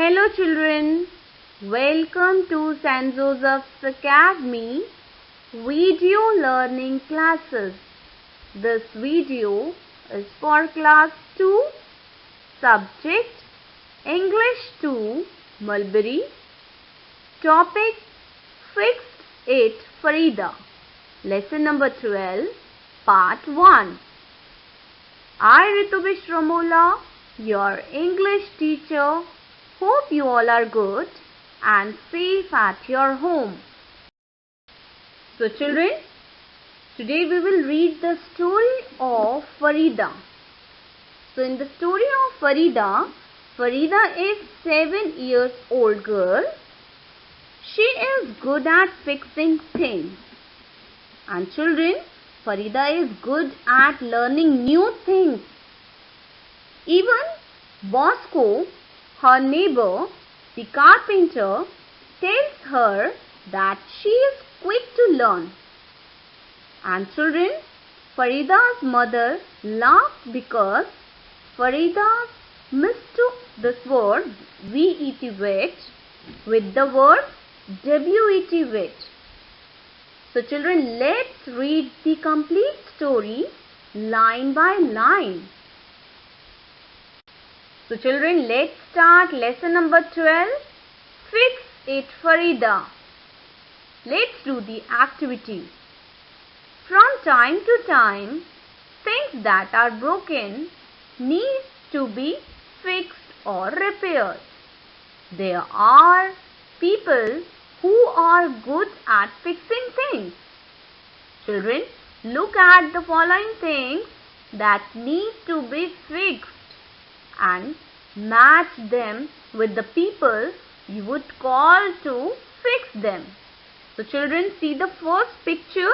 Hello children, welcome to St. Joseph's Academy video learning classes. This video is for class 2, subject English 2, Mulberry, topic Fixed It Farida, lesson number 12, part 1. I, Ritubish Ramola, your English teacher. Hope you all are good and safe at your home. So children, today we will read the story of Farida. So in the story of Farida, Farida is 7 years old girl. She is good at fixing things. And children, Farida is good at learning new things. Even Bosco, her neighbor, the carpenter, tells her that she is quick to learn. And children, Farida's mother laughed because Farida mistook this word V-E-T wet with the word W-E-T wet. So children, let's read the complete story line by line. So children, let's start lesson number 12, Fix It Farida. Let's do the activity. From time to time, things that are broken need to be fixed or repaired. There are people who are good at fixing things. Children, look at the following things that need to be fixed and match them with the people you would call to fix them. So children, see the first picture.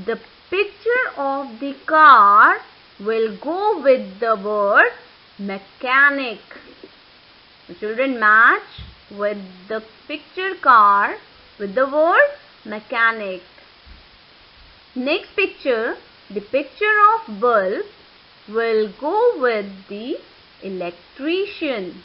The picture of the car will go with the word mechanic. So children, match with the picture car with the word mechanic. Next picture, the picture of bulb will go with the electrician.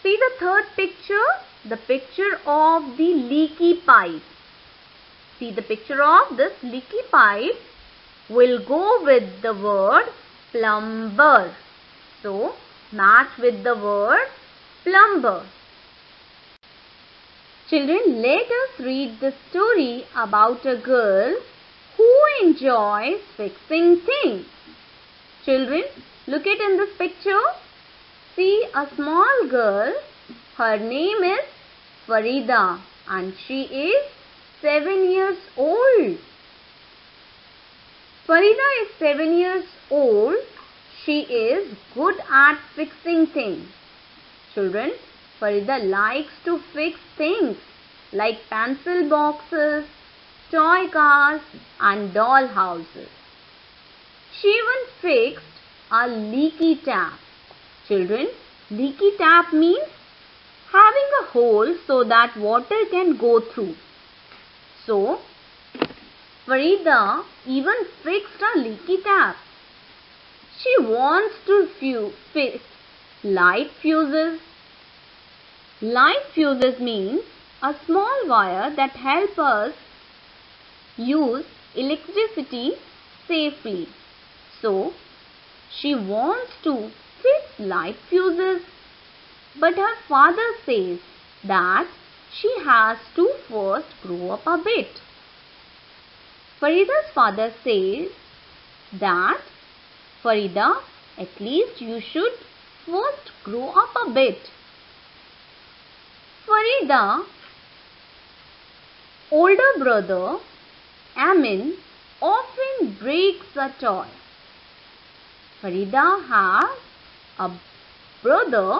See the third picture, the picture of the leaky pipe. See the picture of this leaky pipe will go with the word plumber. So match with the word plumber. Children, let us read the story about a girl who enjoys fixing things. Children, look at in this picture. See a small girl. Her name is Farida and she is 7 years old. Farida is 7 years old. She is good at fixing things. Children, Farida likes to fix things like pencil boxes, toy cars and doll houses. She even fixed a leaky tap. Children, leaky tap means having a hole so that water can go through. So, Farida even fixed a leaky tap. She wants to fix light fuses. Light fuses means a small wire that helps us use electricity safely. So, she wants to fix light fuses, but her father says that she has to first grow up a bit. Farida's father says that, Farida, at least you should first grow up a bit. Farida's older brother, Amin, often breaks a toy. Farida has a brother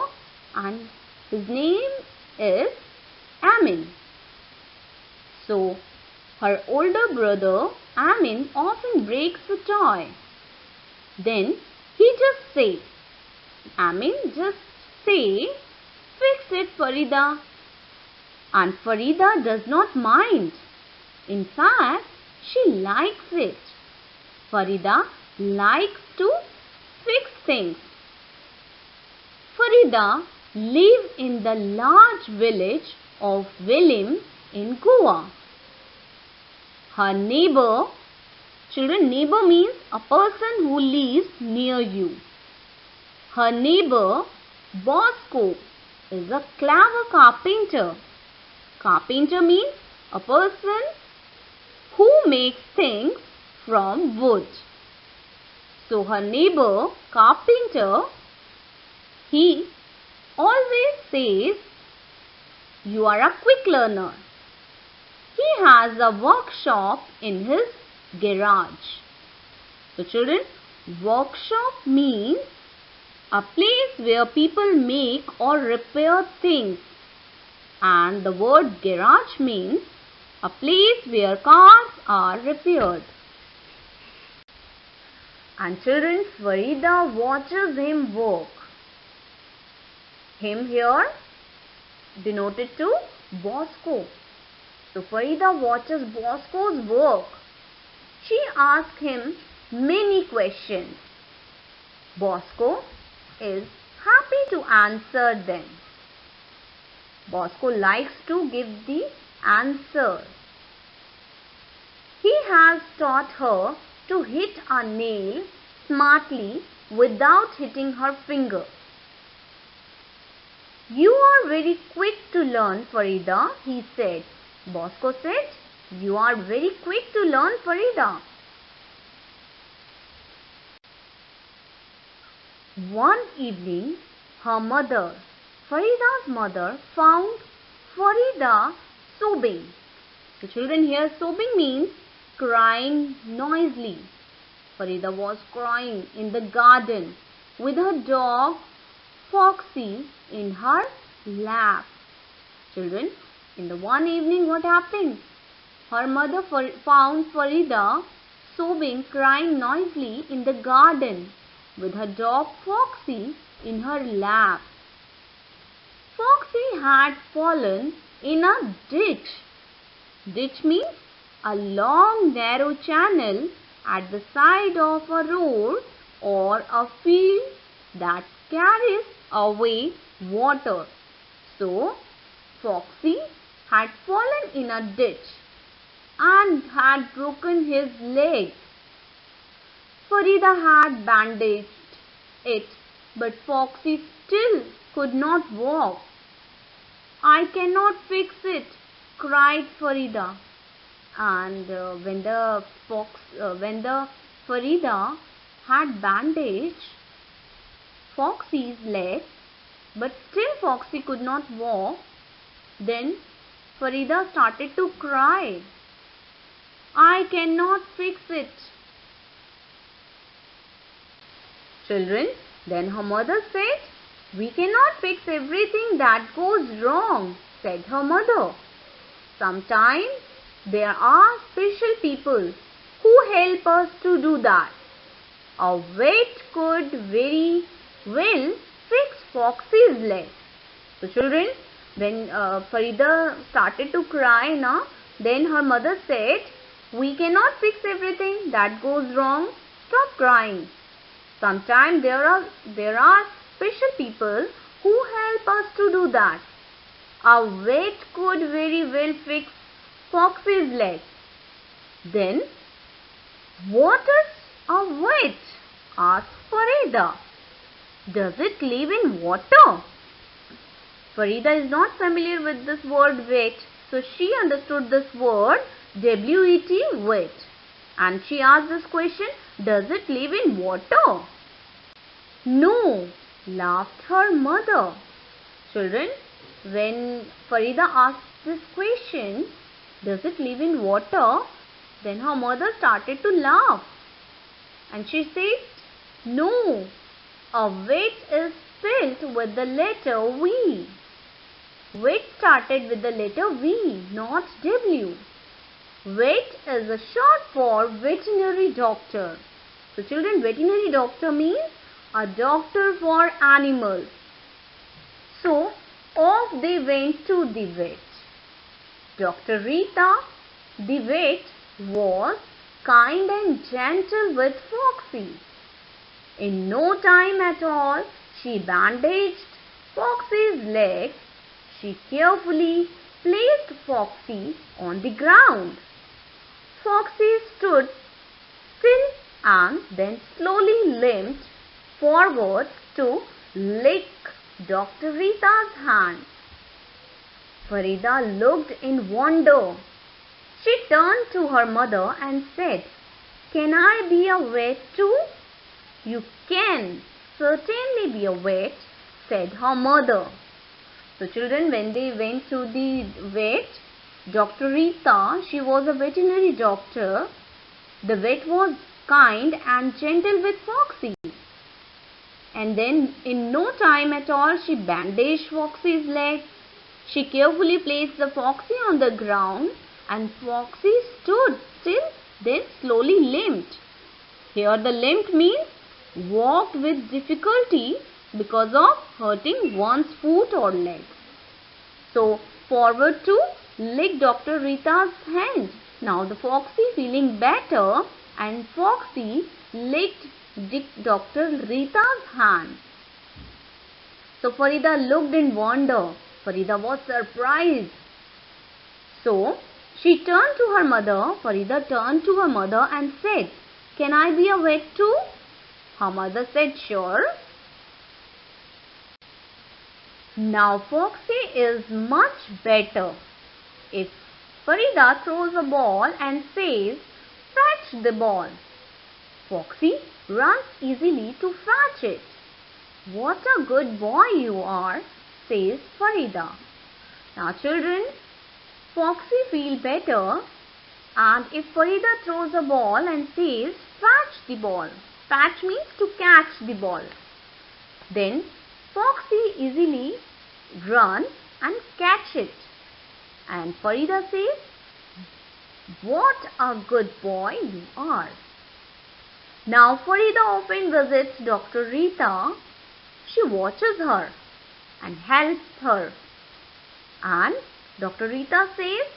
and his name is Amin. So, her older brother Amin often breaks a toy. Then he just says, Amin, just say, fix it Farida. And Farida does not mind. In fact, she likes it. Farida likes to fix things. Farida live in the large village of Velim in Goa. Her neighbor, children, neighbor means a person who lives near you. Her neighbor Bosco is a clever carpenter. Carpenter means a person who makes things from wood. So her neighbor carpenter, he always says, "You are a quick learner." He has a workshop in his garage. So children, workshop means a place where people make or repair things. And the word garage means a place where cars are repaired. And children, Farida watches him work. Him here denoted to Bosco. So Farida watches Bosco's work. She asks him many questions. Bosco is happy to answer them. Bosco likes to give the answer. He has taught her to hit a nail smartly without hitting her finger. "You are very quick to learn, Farida," he said. Bosco said, "You are very quick to learn, Farida." One evening, her mother, Farida's mother, found Farida sobbing. The children here, sobbing means crying noisily. Farida was crying in the garden with her dog Foxy in her lap. Children, in the one evening, what happened? Her mother found Farida sobbing, crying noisily in the garden with her dog Foxy in her lap. Foxy had fallen in a ditch. Ditch means a long narrow channel at the side of a road or a field that carries away water. So, Foxy had fallen in a ditch and had broken his leg. Farida had bandaged it, but Foxy still could not walk. "I cannot fix it," cried Farida. And when the Farida had bandaged Foxy's leg, but still Foxy could not walk, then Farida started to cry. "I cannot fix it." Children, then her mother said, "We cannot fix everything that goes wrong," said her mother. "Sometimes there are special people who help us to do that. A vet could very well fix Foxy's leg." So children, when Farida started to cry, then her mother said, "We cannot fix everything that goes wrong. Stop crying. Sometimes there are special people who help us to do that. A vet could very well fix Foxy's leg." "Then what is a vet?" asked Farida. "Does it live in water?" Farida is not familiar with this word vet, so she understood this word W-E-T, vet. And she asked this question, "Does it live in water?" "No," laughed her mother. Children, when Farida asked this question, "Does it live in water?" then her mother started to laugh. And she said, "No, a vet is spelled with the letter V. Vet started with the letter V, not W. Vet is a short for veterinary doctor." So children, veterinary doctor means a doctor for animals. So off they went to the vet. Dr. Rita, the vet, was kind and gentle with Foxy. In no time at all, she bandaged Foxy's legs, she carefully placed Foxy on the ground. Foxy stood still and then slowly limped forward to lick Dr. Rita's hand. Farida looked in wonder. She turned to her mother and said, "Can I be a vet too?" "You can certainly be a vet," said her mother. So children, when they went to the vet, Dr. Rita, she was a veterinary doctor. The vet was kind and gentle with Foxy. And then in no time at all, she bandaged Foxy's leg. She carefully placed the Foxy on the ground and Foxy stood still, then slowly limped. Here the limp means walked with difficulty because of hurting one's foot or leg. So forward to lick Dr. Rita's hand. Now the Foxy feeling better and Foxy licked Dr. Rita's hand. So Farida looked in wonder. Farida was surprised. So she turned to her mother. Farida turned to her mother and said, "Can I be a vet too?" Her mother said, "Sure." Now Foxy is much better. If Farida throws a ball and says, "Fetch the ball," Foxy runs easily to fetch it. "What a good boy you are," says Farida. Now children, Foxy feels better, and if Farida throws a ball and says, "Fetch the ball," fetch means to catch the ball, then Foxy easily runs and catch it. And Farida says, "What a good boy you are." Now Farida often visits Dr. Rita. She watches her and helps her. And Dr. Rita says,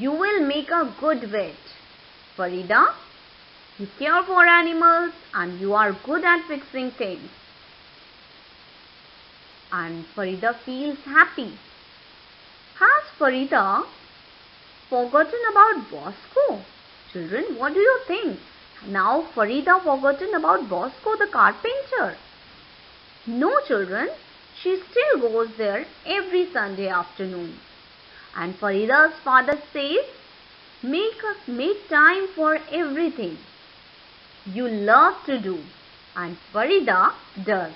"You will make a good vet. Farida, you care for animals and you are good at fixing things." And Farida feels happy. Has Farida forgotten about Bosco? Children, what do you think? Now Farida forgotten about Bosco the carpenter? No children, she still goes there every Sunday afternoon. And Farida's father says, make time for everything you love to do. And Farida does.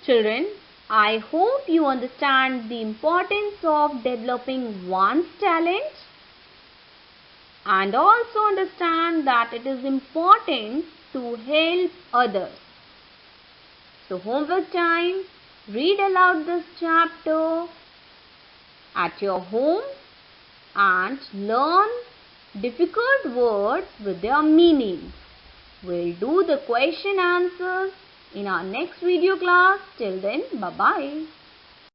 Children, I hope you understand the importance of developing one's talent and also understand that it is important to help others. So homework time, read aloud this chapter at your home and learn difficult words with their meanings. We'll do the question answers in our next video class. Till then, bye-bye.